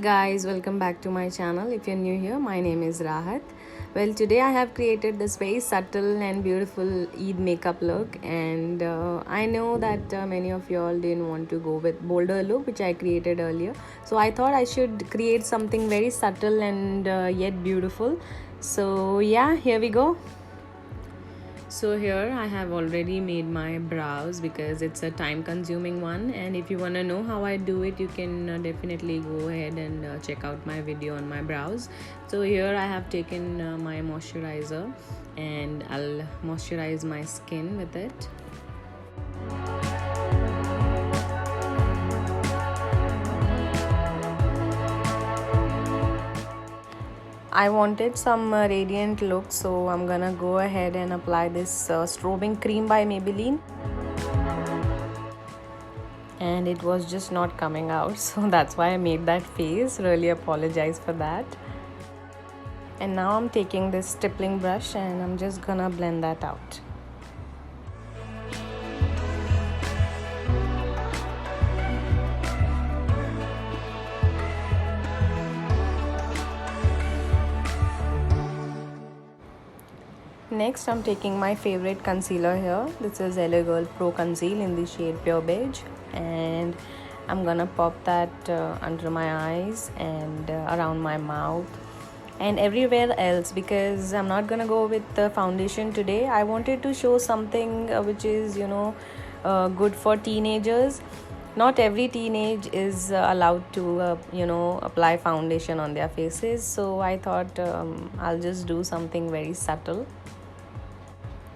guys, welcome back to my channel. If you're new here, my name is Rahat. Well, today I have created this very subtle and beautiful Eid makeup look, and I know that many of you all didn't want to go with bolder look which I created earlier. So I thought I should create something very subtle and yet beautiful. So yeah, here we go. So here I have already made my brows because it's a time consuming one, and if you want to know how I do it, you can definitely go ahead and check out my video on my brows. So here I have taken my moisturizer and I'll moisturize my skin with it. I wanted some radiant look, so I'm gonna go ahead and apply this strobing cream by Maybelline, and it was just not coming out, so that's why I made that face. Really apologize for that. And now I'm taking this stippling brush and I'm just gonna blend that out. Next, I'm taking my favorite concealer here. This is LA Girl Pro Conceal in the shade Pure Beige, and I'm gonna pop that under my eyes and around my mouth and everywhere else, because I'm not gonna go with the foundation today. I wanted to show something which is good for teenagers. Not every teenage is allowed to apply foundation on their faces, so I thought I'll just do something very subtle.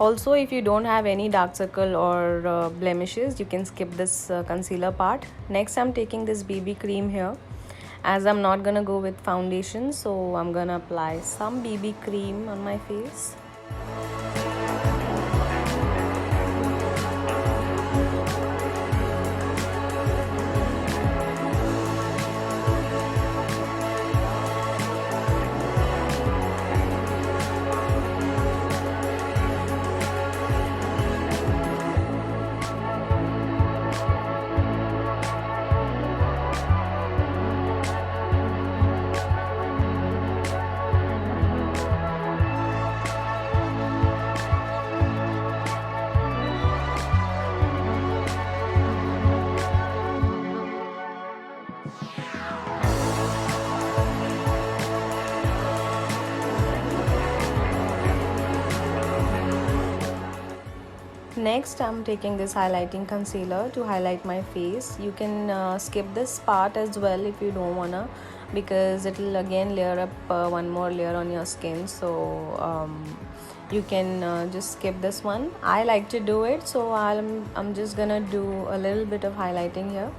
Also, if you don't have any dark circle or blemishes, you can skip this concealer part. Next, I'm taking this BB cream here. As I'm not gonna go with foundation, so I'm gonna apply some BB cream on my face. Next, I'm taking this highlighting concealer to highlight my face. You can skip this part as well if you don't wanna, because it will again layer up one more layer on your skin. So you can just skip this one. I like to do it, so I'm just gonna do a little bit of highlighting here.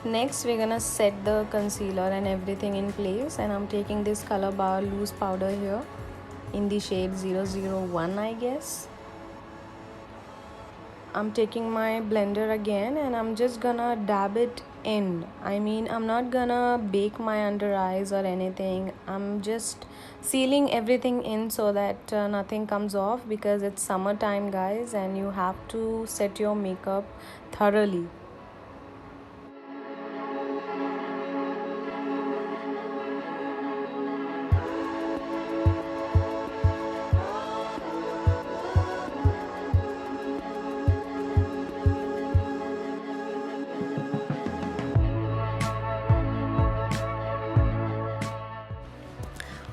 Next, we're gonna set the concealer and everything in place, and I'm taking this Color Bar loose powder here in the shade 001, I guess. I'm taking my blender again and I'm just gonna dab it in. I mean, I'm not gonna bake my under eyes or anything. I'm just sealing everything in so that nothing comes off, because it's summertime, guys, and you have to set your makeup thoroughly.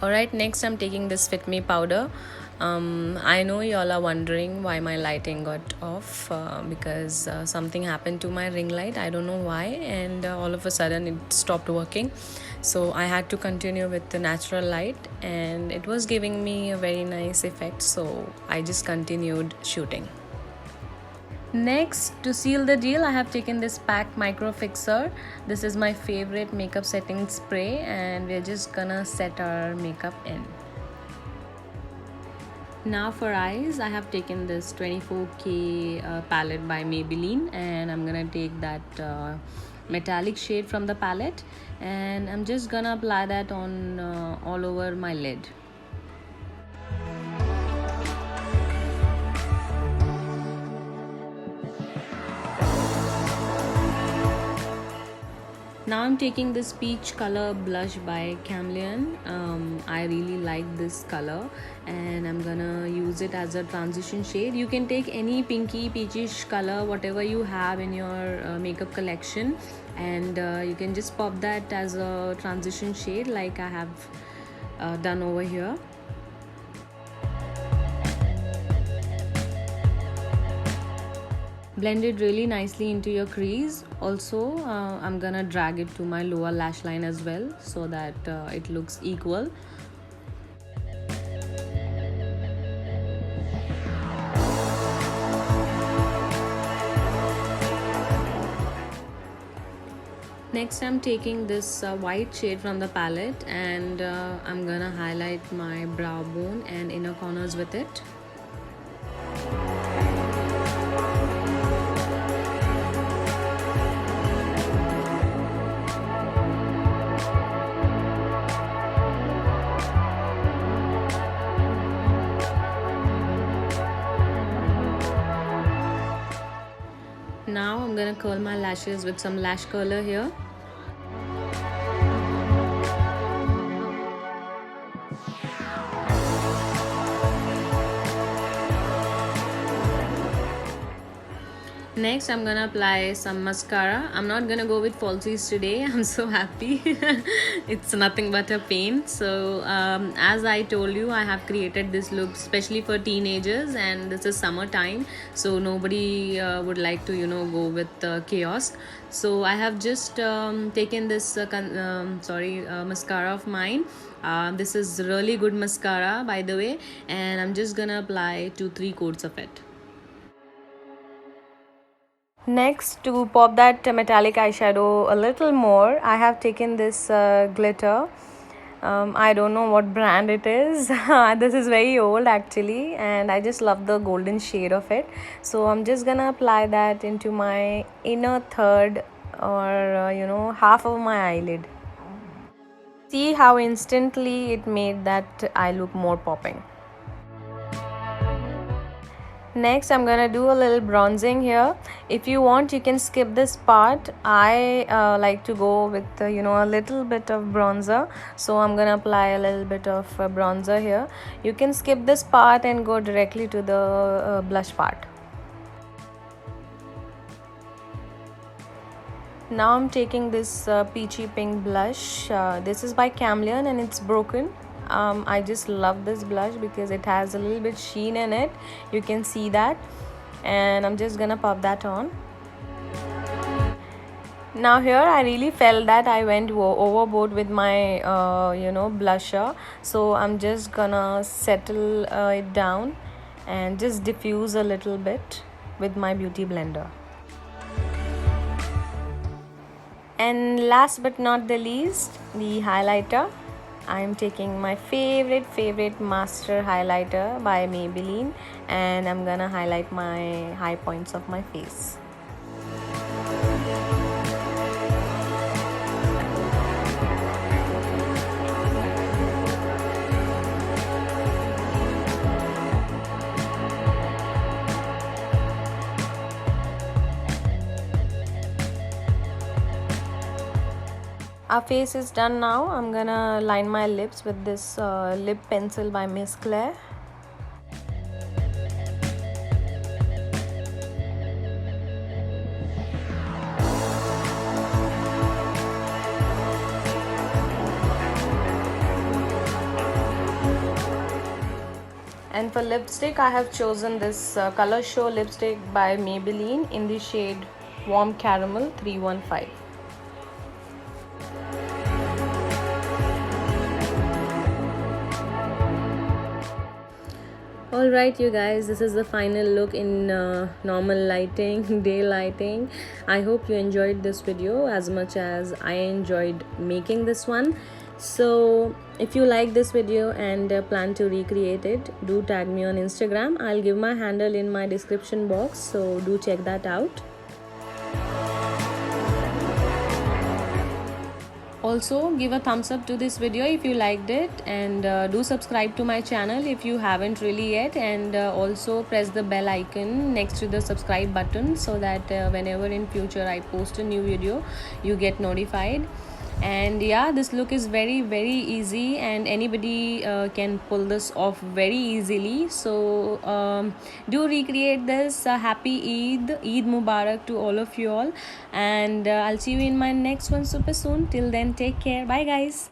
Alright, next I'm taking this Fit Me powder. I know y'all are wondering why my lighting got off, because something happened to my ring light. I don't know why, and all of a sudden it stopped working. So I had to continue with the natural light, and it was giving me a very nice effect, so I just continued shooting. Next, to seal the deal, I have taken this PAC Micro Fixer. This is my favorite makeup setting spray, and we're just gonna set our makeup in. Now for eyes, I have taken this 24K palette by Maybelline, and I'm gonna take that metallic shade from the palette, and I'm just gonna apply that on all over my lid. Now I'm taking this peach color blush by Camleon. I really like this color and I'm gonna use it as a transition shade. You can take any pinky peachish color, whatever you have in your makeup collection, and you can just pop that as a transition shade like I have done over here. Blend it really nicely into your crease. Also I'm gonna drag it to my lower lash line as well so that it looks equal. Next I'm taking this white shade from the palette and I'm gonna highlight my brow bone and inner corners with it. Now I'm gonna curl my lashes with some lash curler here. Next I'm gonna apply some mascara. I'm not gonna go with falsies today. I'm so happy. It's nothing but a pain. So as I told you, I have created this look especially for teenagers, and this is summertime, so nobody would like to go with chaos. So I have just taken this mascara of mine. This is really good mascara, by the way, and I'm just gonna apply 2-3 coats of it. Next, to pop that metallic eyeshadow a little more, I have taken this glitter. I don't know what brand it is. This is very old actually, and I just love the golden shade of it. So I'm just gonna apply that into my inner third, or half of my eyelid. See how instantly it made that eye look more popping. Next I'm gonna do a little bronzing here. If you want, you can skip this part. I like to go with a little bit of bronzer, so I'm gonna apply a little bit of bronzer here. You can skip this part and go directly to the blush part. Now I'm taking this peachy pink blush. This is by Camleon and it's broken. I just love this blush because it has a little bit sheen in it. You can see that, and I'm just gonna pop that on. Now here I really felt that I went overboard with my blusher, so I'm just gonna settle it down and just diffuse a little bit with my beauty blender. And last but not the least, the highlighter. I'm taking my favorite master highlighter by Maybelline, and I'm gonna highlight my high points of my face. Our face is done now. I'm gonna line my lips with this lip pencil by Miss Claire. And for lipstick, I have chosen this Color Show lipstick by Maybelline in the shade Warm Caramel 315. Alright you guys, this is the final look in normal lighting, day lighting. I hope you enjoyed this video as much as I enjoyed making this one. So if you like this video and plan to recreate it, do tag me on Instagram. I'll give my handle in my description box, so do check that out. also give a thumbs up to this video if you liked it, and do subscribe to my channel if you haven't really yet, and also press the bell icon next to the subscribe button so that whenever in future I post a new video you get notified. And yeah, this look is very easy, and anybody can pull this off very easily. So do recreate this. Happy Eid Mubarak to all of you all, and I'll see you in my next one super soon. Till then, take care. Bye guys.